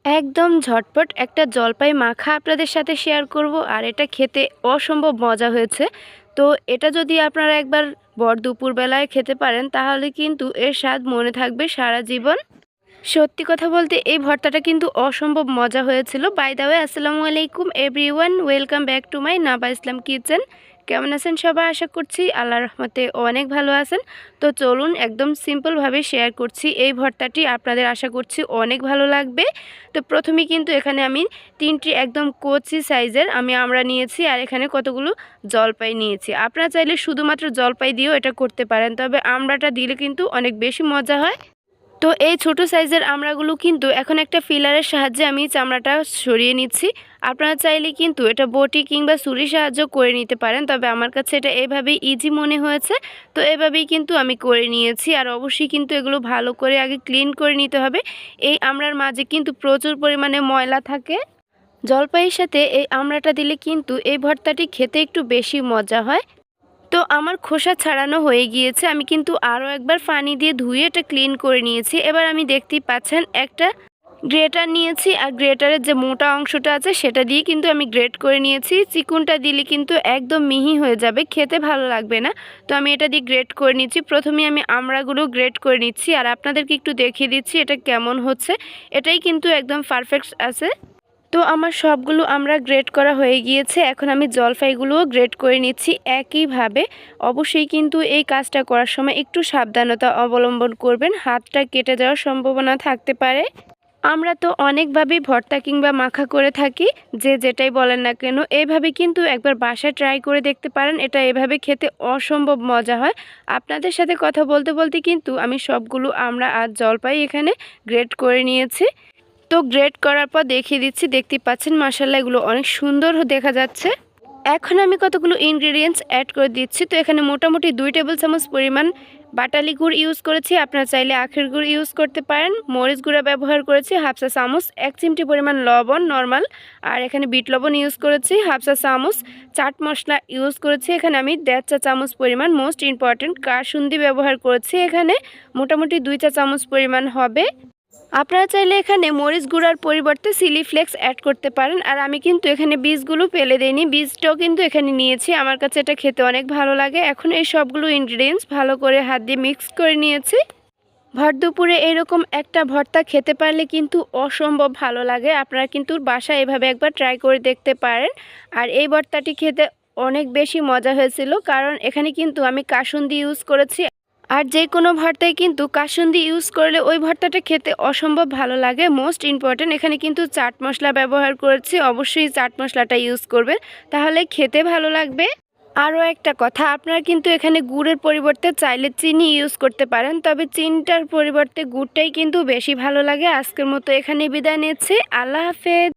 একদম ঝটপট একটা জলপাই মাখা আপনাদের সাথে শেয়ার করব, আর এটা খেতে অসম্ভব মজা হয়েছে। তো এটা যদি আপনারা একবার ভর দুপুরবেলায় খেতে পারেন তাহলে কিন্তু এর স্বাদ মনে থাকবে সারা জীবন। সত্যি কথা বলতে এই ভর্তাটা কিন্তু অসম্ভব মজা হয়েছিল। বাই দ্য ওয়ে, আসসালামু আলাইকুম everyone, welcome back to my Naba Islam kitchen. কেমন আছেন সবাই? আশা করছি আল্লাহর রহমতে অনেক ভালো আছেন। তো চলুন একদম সিম্পলভাবে শেয়ার করছি এই ভর্তাটি, আপনাদের আশা করছি অনেক ভালো লাগবে। তো প্রথমেই কিন্তু এখানে আমি 3টি একদম কচি সাইজের আমরা নিয়েছি, আর এখানে কতগুলো জলপাই নিয়েছি। আপনারা চাইলে শুধুমাত্র জলপাই দিয়েও এটা করতে পারেন, তবে আমড়াটা দিলে কিন্তু অনেক বেশি মজা হয়। তো এই ছোট সাইজের আমড়াগুলো কিন্তু এখন একটা ফিলারের সাহায্যে আমি চামড়াটা সরিয়ে নিচ্ছি। আপনারা চাইলে কিন্তু এটা বটি কিংবা ছুরির সাহায্য করে নিতে পারেন, তবে আমার কাছে এটা এভাবেই ইজি মনে হয়েছে। তো এভাবেই কিন্তু আমি করে নিয়েছি, আর অবশ্যই কিন্তু এগুলো ভালো করে আগে ক্লিন করে নিতে হবে। এই আমড়ার মাঝে কিন্তু প্রচুর পরিমাণে ময়লা থাকে। জলপাইয়ের সাথে এই আমড়াটা দিলে কিন্তু এই ভর্তাটি খেতে একটু বেশি মজা হয়। তো আমার খোসা ছাড়ানো হয়ে গিয়েছে, আমি কিন্তু আরও একবার পানি দিয়ে ধুয়ে এটা ক্লিন করে নিয়েছি। এবার আমি দেখতেই পাচ্ছেন একটা গ্রেটার নিয়েছি, আর গ্রেটারের যে মোটা অংশটা আছে সেটা দিয়ে কিন্তু আমি গ্রেট করে নিয়েছি। চিকুনটা দিলে কিন্তু একদম মিহি হয়ে যাবে, খেতে ভালো লাগবে না। তো আমি এটা দিয়ে গ্রেট করে নিচ্ছি। প্রথমে আমি আমড়াগুলো গ্রেট করে নিচ্ছি, আর আপনাদেরকে একটু দেখিয়ে দিচ্ছি এটা কেমন হচ্ছে। এটাই কিন্তু একদম পারফেক্ট আছে। তো আমার সবগুলো আমরা গ্রেড করা হয়ে গিয়েছে। এখন আমি জলপাইগুলোও গ্রেড করে নিচ্ছি একইভাবে। অবশ্যই কিন্তু এই কাজটা করার সময় একটু সাবধানতা অবলম্বন করবেন, হাতটা কেটে যাওয়ার সম্ভাবনা থাকতে পারে। আমরা তো অনেকভাবেই ভর্তা কিংবা মাখা করে থাকি, যে যেটাই বলেন না কেন। এইভাবে কিন্তু একবার বাসায় ট্রাই করে দেখতে পারেন, এটা এভাবে খেতে অসম্ভব মজা হয়। আপনাদের সাথে কথা বলতে বলতে কিন্তু আমি সবগুলো আর জলপাই এখানে গ্রেড করে নিয়েছি। তো গ্রেট করার পর দেখিয়ে দিচ্ছি, দেখতেই পাচ্ছেন মাশাআল্লাহ এগুলো অনেক সুন্দর দেখা যাচ্ছে। এখন আমি কতগুলো ইনগ্রেডিয়েন্টস অ্যাড করে দিচ্ছি। তো এখানে মোটামুটি 2 টেবিল চামচ পরিমাণ বাটালি গুড় ইউজ করেছি, আপনারা চাইলে আখের গুড় ইউজ করতে পারেন। মরিচ গুঁড়া ব্যবহার করেছি হাফ চা চামচ, 1 চিমটি পরিমাণ লবণ নর্মাল, আর এখানে বিট লবণ ইউজ করেছি হাফ চা চামচ। চাট মশলা ইউজ করেছি এখানে আমি 1.5 চা চামচ পরিমাণ। মোস্ট ইম্পর্টেন্ট কাসুন্দি ব্যবহার করেছি এখানে মোটামুটি 2 চা চামচ পরিমাণ হবে। আপনারা চাইলে এখানে মরিচ গুঁড়ার পরিবর্তে চিলি ফ্লেক্স অ্যাড করতে পারেন, আর আমি কিন্তু এখানে বীজগুলো ফেলে দেইনি, বীজটাও কিন্তু এখানে নিয়েছি। আমার কাছে এটা খেতে অনেক ভালো লাগে। এখন এই সবগুলো ইনগ্রিডিয়েন্টস ভালো করে হাত দিয়ে মিক্স করে নিয়েছি। ভর দুপুরে এরকম একটা ভর্তা খেতে পারলে কিন্তু অসম্ভব ভালো লাগে। আপনারা কিন্তু বাসায় এভাবে একবার ট্রাই করে দেখতে পারেন। আর এই ভর্তাটি খেতে অনেক বেশি মজা হয়েছিল, কারণ এখানে কিন্তু আমি কাসুন্দি ইউজ করেছি। আর যে কোনো ভর্তায় কিন্তু কাসুন্দি ইউজ করলে ওই ভর্তাটা খেতে অসম্ভব ভালো লাগে। মোস্ট ইম্পর্ট্যান্ট এখানে কিন্তু চাট মশলা ব্যবহার করেছি, অবশ্যই চাট মশলাটা ইউজ করবেন, তাহলে খেতে ভালো লাগবে। আরও একটা কথা, আপনারা কিন্তু এখানে গুড়ের পরিবর্তে চাইলে চিনি ইউজ করতে পারেন, তবে চিনিটার পরিবর্তে গুড়টাই কিন্তু বেশি ভালো লাগে। আজকের মতো এখানে বিদায় নিচ্ছি, আল্লাহ হাফেজ।